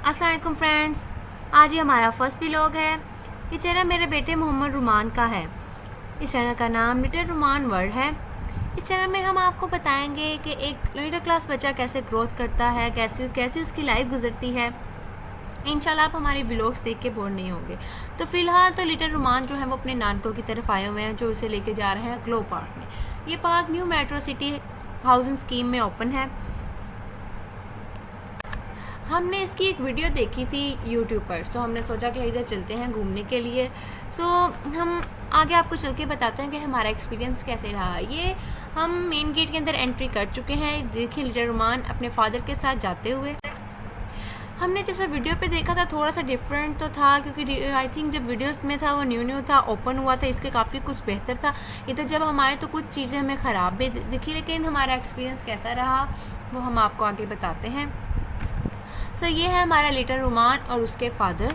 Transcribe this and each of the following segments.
अस्सलाम वालेकुम फ्रेंड्स, आज ये हमारा फर्स्ट व्लॉग है। ये चैनल मेरे बेटे मोहम्मद रुमान का है। इस चैनल का नाम लिटिल रुमान वर्ल्ड है। इस चैनल में हम आपको बताएंगे कि एक मिडिल क्लास बच्चा कैसे ग्रोथ करता है, कैसे कैसे उसकी लाइफ गुजरती है। इंशाल्लाह आप हमारे व्लॉग्स देख के बोर नहीं होंगे। तो फ़िलहाल तो लिटिल रुमान जो है वो अपने नानकों की तरफ आए हुए हैं, जो उसे लेके जा रहे हैं ग्लो पार्क में। ये park new metro city housing scheme में ओपन है। हमने इसकी एक वीडियो देखी थी यूट्यूब पर, तो हमने सोचा कि इधर चलते हैं घूमने के लिए। सो हम आगे आपको चल के बताते हैं कि हमारा एक्सपीरियंस कैसे रहा। ये हम मेन गेट के अंदर एंट्री कर चुके हैं। देखिए लिटिल रुमान अपने फादर के साथ जाते हुए। हमने जैसा वीडियो पे देखा था थोड़ा सा डिफरेंट तो था, क्योंकि आई थिंक जब वीडियोस में था वो न्यू था, ओपन हुआ था, इसलिए काफ़ी कुछ बेहतर था। इधर जब हम आए तो कुछ चीज़ें हमें ख़राब भी दिखी, लेकिन हमारा एक्सपीरियंस कैसा रहा वो हम आपको आगे बताते हैं। सो ये है हमारा लिटिल रुमान और उसके फादर।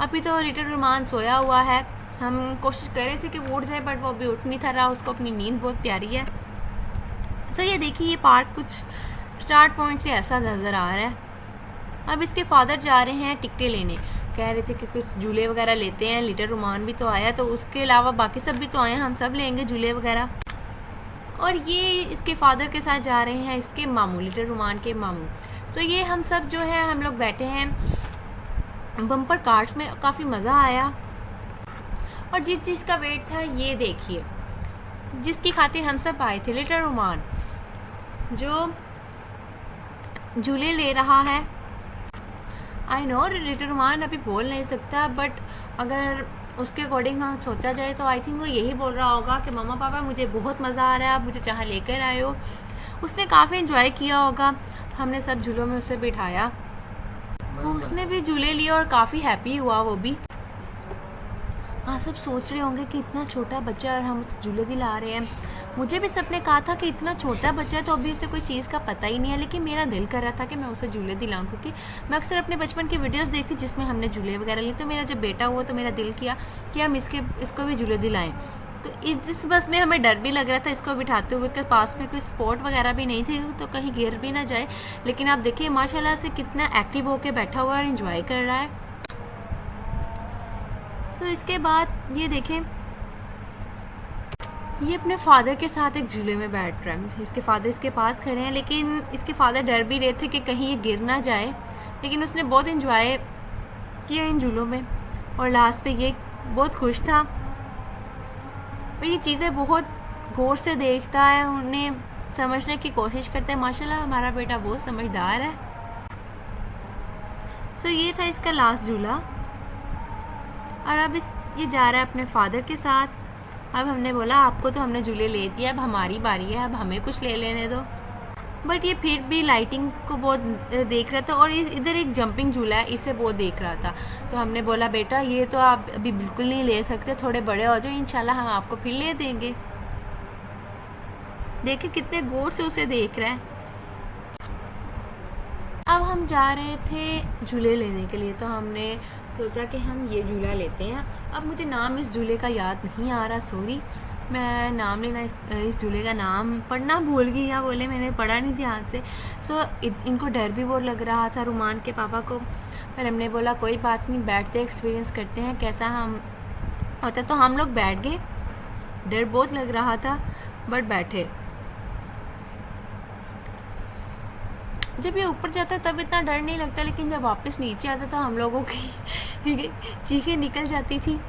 अभी तो लिटिल रुमान सोया हुआ है। हम कोशिश कर रहे थे कि वो उठ जाए, बट वो अभी उठ नहीं था रहा। उसको अपनी नींद बहुत प्यारी है। सो ये देखिए, ये पार्क कुछ स्टार्ट पॉइंट से ऐसा नज़र आ रहा है। अब इसके फादर जा रहे हैं टिकटें लेने। कह रहे थे कि कुछ झूले वगैरह लेते हैं। लिटिल रुमान भी तो आया, तो उसके अलावा बाकी सब भी तो आए हैं, हम सब लेंगे झूले वगैरह। और ये इसके फादर के साथ जा रहे हैं इसके मामू, लिटिल रुमान के मामू। तो ये हम सब जो है हम लोग बैठे हैं बम्पर कार्ड्स में, काफ़ी मज़ा आया। और जिस चीज़ का वेट था ये देखिए, जिसकी खातिर हम सब आए थे, लिटिल रुमान जो झूले ले रहा है। आई नो लिटिल रुमान अभी बोल नहीं सकता, बट अगर उसके अकॉर्डिंग हम सोचा जाए तो आई थिंक वो यही बोल रहा होगा कि मम्मा पापा मुझे बहुत मज़ा आ रहा है, आप मुझे जहाँ लेकर आए हो। उसने काफ़ी इन्जॉय किया होगा। हमने सब झूलों में उसे बिठाया, उसने भी झूले लिए और काफ़ी हैप्पी हुआ वो भी। आप सब सोच रहे होंगे कि इतना छोटा बच्चा और हम उसे झूले दिला रहे हैं। मुझे भी सबने कहा था कि इतना छोटा बच्चा है तो अभी उसे कोई चीज़ का पता ही नहीं है, लेकिन मेरा दिल कर रहा था कि मैं उसे झूले दिलाऊं, क्योंकि मैं अक्सर अपने बचपन की वीडियोस देखती जिसमें हमने झूले वगैरह लिए। तो मेरा जब बेटा हुआ तो मेरा दिल किया कि हम इसको भी झूले दिलाएं। तो इस बस में हमें डर भी लग रहा था इसको बिठाते हुए, के पास में कोई स्पॉट वगैरह भी नहीं थी तो कहीं गिर भी ना जाए। लेकिन आप देखिए माशाल्लाह से कितना एक्टिव होकर बैठा हुआ है और इन्जॉय कर रहा है। सो इसके बाद ये देखें, ये अपने फादर के साथ एक झूले में बैठ रहा है। इसके फादर इसके पास खड़े हैं, लेकिन इसके फादर डर भी रहे थे कि कहीं ये गिर ना जाए। लेकिन उसने बहुत इन्जॉय किया इन झूलों में और लास्ट पे ये बहुत खुश था। और ये चीज़ें बहुत गौर से देखता है, उन्हें समझने की कोशिश करता है। माशाल्लाह हमारा बेटा बहुत समझदार है। सो ये था इसका लास्ट झूला। और अब ये जा रहा है अपने फादर के साथ। अब हमने बोला आपको तो हमने झूले ले दिए, अब हमारी बारी है, अब हमें कुछ ले लेने दो। बट ये फिर भी लाइटिंग को बहुत देख रहा था और इधर एक जंपिंग झूला है, इसे बहुत देख रहा था। तो हमने बोला बेटा ये तो आप अभी बिल्कुल नहीं ले सकते, थोड़े बड़े हो जाओ, इंशाल्लाह हम आपको फिर ले देंगे। देखिए कितने गौर से उसे देख रहा है। अब हम जा रहे थे झूले लेने के लिए, तो हमने सोचा कि हम ये झूला लेते हैं। अब मुझे नाम इस झूले का याद नहीं आ रहा, सॉरी, मैं नाम लेना इस झूले का नाम पढ़ना भूल गई, या बोले मैंने पढ़ा नहीं ध्यान से। सो इनको डर भी बहुत लग रहा था रुमान के पापा को, पर हमने बोला कोई बात नहीं, बैठते एक्सपीरियंस करते हैं कैसा हम होता। तो हम लोग बैठ गए। डर बहुत लग रहा था बट बैठे। जब ये ऊपर जाता है तब इतना डर नहीं लगता, लेकिन जब वापस नीचे आता तो हम लोगों की चीखें निकल जाती थी।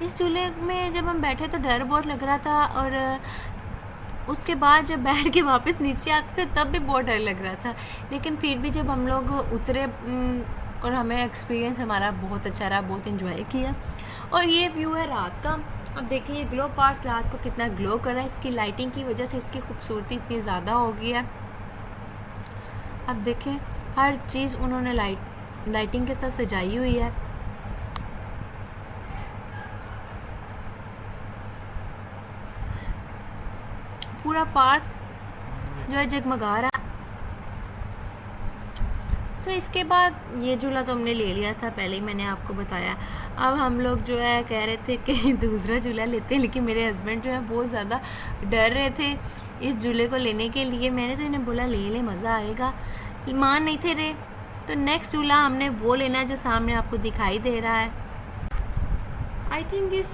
इस झूले में जब हम बैठे तो डर बहुत लग रहा था, और उसके बाद जब बैठ के वापस नीचे आते थे तब भी बहुत डर लग रहा था। लेकिन फिर भी जब हम लोग उतरे और हमें एक्सपीरियंस हमारा बहुत अच्छा रहा, बहुत इन्जॉय किया। और ये व्यू है रात का। अब देखिए ये ग्लो पार्क रात को कितना ग्लो कर रहा है, इसकी लाइटिंग की वजह से इसकी खूबसूरती इतनी ज़्यादा हो गई है। अब देखें हर चीज़ उन्होंने लाइटिंग के साथ सजाई हुई है। पूरा पार्क जो है जगमगा रहा है। सो इसके बाद ये झूला तो हमने ले लिया था, पहले ही मैंने आपको बताया। अब हम लोग जो है कह रहे थे कि दूसरा झूला लेते हैं, लेकिन मेरे हस्बैंड जो है बहुत ज़्यादा डर रहे थे इस झूले को लेने के लिए। मैंने तो इन्हें बोला ले ले, मज़ा आएगा, मान नहीं थे रहे। तो नेक्स्ट झूला हमने वो लेना जो सामने आपको दिखाई दे रहा है। आई थिंक इस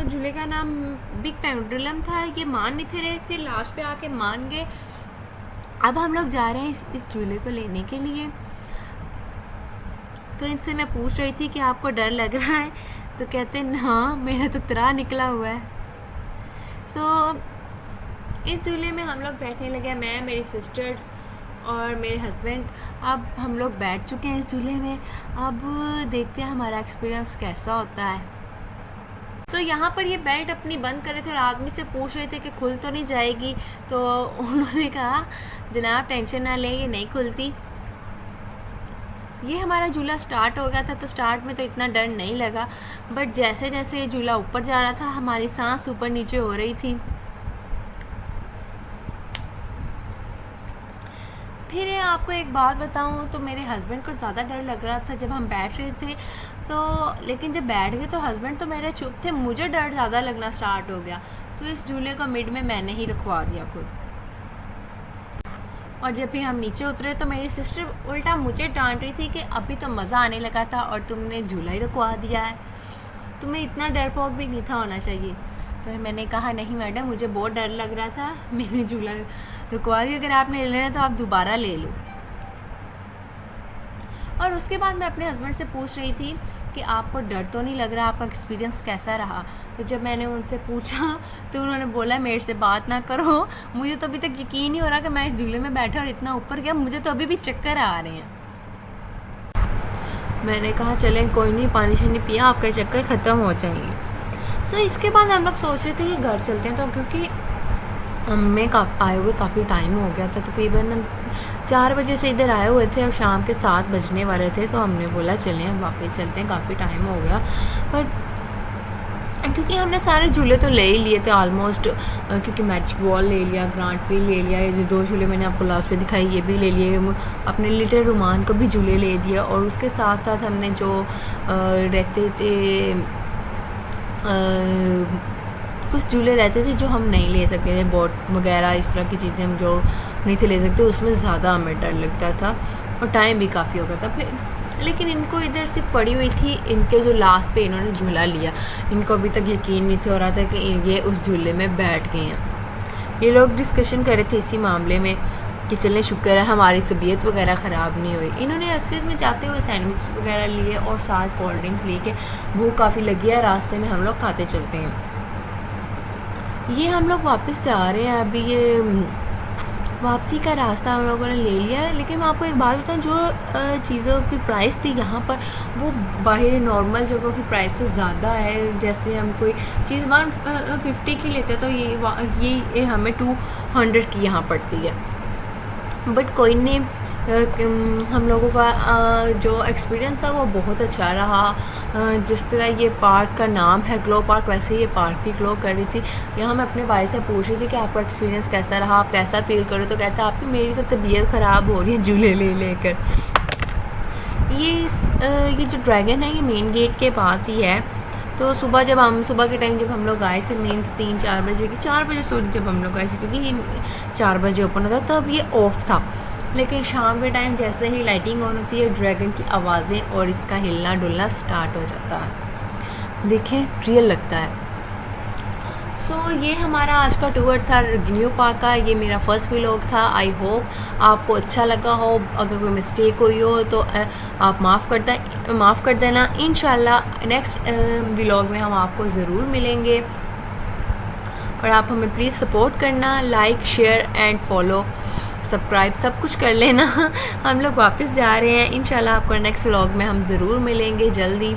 झूले का नाम बिग पेंडुलम था। ये मान नहीं थे रहे, फिर लास्ट पे आके मान गए। अब हम लोग जा रहे हैं इस झूले को लेने के लिए। तो इनसे मैं पूछ रही थी कि आपको डर लग रहा है, तो कहते हैं हाँ मेरा तो त्राह निकला हुआ है। सो इस झूले में हम लोग बैठने लगे, मैं, मेरी सिस्टर्स और मेरे हस्बैंड। अब हम लोग बैठ चुके हैं इस झूले में। अब देखते हैं हमारा एक्सपीरियंस कैसा होता है। सो यहाँ पर ये बेल्ट अपनी बंद कर रहे थे और आदमी से पूछ रहे थे कि खुल तो नहीं जाएगी। तो उन्होंने कहा जनाब टेंशन ना लें, ये नहीं खुलती। ये हमारा झूला स्टार्ट हो गया था, तो स्टार्ट में तो इतना डर नहीं लगा, बट जैसे जैसे ये झूला ऊपर जा रहा था हमारी सांस ऊपर नीचे हो रही थी। फिर आपको एक बात बताऊं तो मेरे हस्बैंड को ज़्यादा डर लग रहा था जब हम बैठ रहे थे, तो लेकिन जब बैठ गए तो हस्बैंड तो मेरे चुप थे, मुझे डर ज़्यादा लगना स्टार्ट हो गया। तो इस झूले को मिड में मैंने ही रखवा दिया खुद। और जब फिर हम नीचे उतरे तो मेरी सिस्टर उल्टा मुझे डांट रही थी कि अभी तो मज़ा आने लगा था और तुमने झूला ही रुकवा दिया है, तुम्हें इतना डरपोक भी नहीं था होना चाहिए। तो मैंने कहा नहीं मैडम, मुझे बहुत डर लग रहा था, मैंने झूला रुकवा दिया, अगर आपने लेना तो आप दोबारा ले लो। और उसके बाद मैं अपने हस्बैंड से पूछ रही थी कि आपको डर तो नहीं लग रहा, आपका एक्सपीरियंस कैसा रहा। तो जब मैंने उनसे पूछा तो उन्होंने बोला मेरे से बात ना करो, मुझे तो अभी तक यकीन नहीं हो रहा कि मैं इस झूले में बैठा और इतना ऊपर गया, मुझे तो अभी भी चक्कर आ रहे हैं। मैंने कहा चलें कोई नहीं, पानी शानी पिया, आपका चक्कर ख़त्म हो जाएंगे। सो इसके बाद हम लोग सोच रहे थे कि घर चलते हैं, तो क्योंकि हमें आए हुए काफ़ी टाइम हो गया था, तकरीबन हम 4 बजे से इधर आए हुए थे और शाम के 7 बजने वाले थे। तो हमने बोला चलें हम वापस चलते हैं, काफ़ी टाइम हो गया। बट क्योंकि हमने सारे झूले तो ले ही लिए थे ऑलमोस्ट, क्योंकि मैजिक बॉल ले लिया, ग्रांट भी ले लिया, ये जो 2 झूले मैंने आपको लास्ट पे दिखाई ये भी ले लिए, अपने लिटिल रुमान को भी झूले ले दिया। और उसके साथ साथ हमने जो रहते थे कुछ झूले रहते थे जो हम नहीं ले सकते थे, बोट वगैरह इस तरह की चीज़ें हम जो नहीं थे ले सकते, उसमें ज़्यादा हमें डर लगता था और टाइम भी काफ़ी हो गया था। फिर लेकिन इनको इधर से पड़ी हुई थी, इनके जो लास्ट पे इन्होंने झूला लिया, इनको अभी तक यकीन नहीं हो रहा था कि ये उस झूले में बैठ गए हैं। ये लोग डिस्कशन कर रहे थे इसी मामले में कि चलें शुक्र है हमारी तबीयत वगैरह ख़राब नहीं हुई। इन्होंने असलियत में जाते हुए सैंडविच वगैरह लिए और साथ कोल्ड ड्रिंक्स लिए कि भूख काफ़ी लगी है, रास्ते में हम लोग खाते चलते हैं। ये हम लोग वापस जा रहे हैं, अभी ये वापसी का रास्ता हम लोगों ने ले लिया है। लेकिन मैं आपको एक बात बताऊं, जो चीज़ों की प्राइस थी यहाँ पर वो बाहर नॉर्मल जगहों की प्राइस से ज़्यादा है। जैसे हम कोई चीज़ 150 की लेते तो ये हमें 200 की यहाँ पड़ती है। बट कोई नहीं, हम लोगों का जो एक्सपीरियंस था वो बहुत अच्छा रहा। जिस तरह ये पार्क का नाम है ग्लो पार्क, वैसे ये पार्क भी ग्लो कर रही थी। यहाँ मैं अपने भाई से पूछ रही थी कि आपका एक्सपीरियंस कैसा रहा, आप कैसा फील करो, तो कहता आपकी मेरी तो तबीयत ख़राब हो रही है झूले ले लेकर। ये जो ड्रैगन है ये मेन गेट के पास ही है। तो सुबह के टाइम जब हम लोग आए थे, मीन्स 3-4 बजे की 4 बजे सूर्य जब हम लोग आए थे, क्योंकि ये 4 बजे ओपन होता है, तब ये ऑफ था। लेकिन शाम के टाइम जैसे ही लाइटिंग ऑन होती है, ड्रैगन की आवाज़ें और इसका हिलना डुलना स्टार्ट हो जाता है। देखें रियल लगता है। सो ये हमारा आज का टूर था न्यू पार्क का। ये मेरा फर्स्ट व्लॉग था। आई होप आपको अच्छा लगा हो। अगर कोई मिस्टेक हुई हो तो आप माफ़ कर देना। इंशाल्लाह नेक्स्ट व्लॉग में हम आपको ज़रूर मिलेंगे। और आप हमें प्लीज़ सपोर्ट करना, like share and follow subscribe सब कुछ कर लेना। हम लोग वापस जा रहे हैं, इंशाल्लाह आपको नेक्स्ट व्लॉग में हम ज़रूर मिलेंगे जल्दी।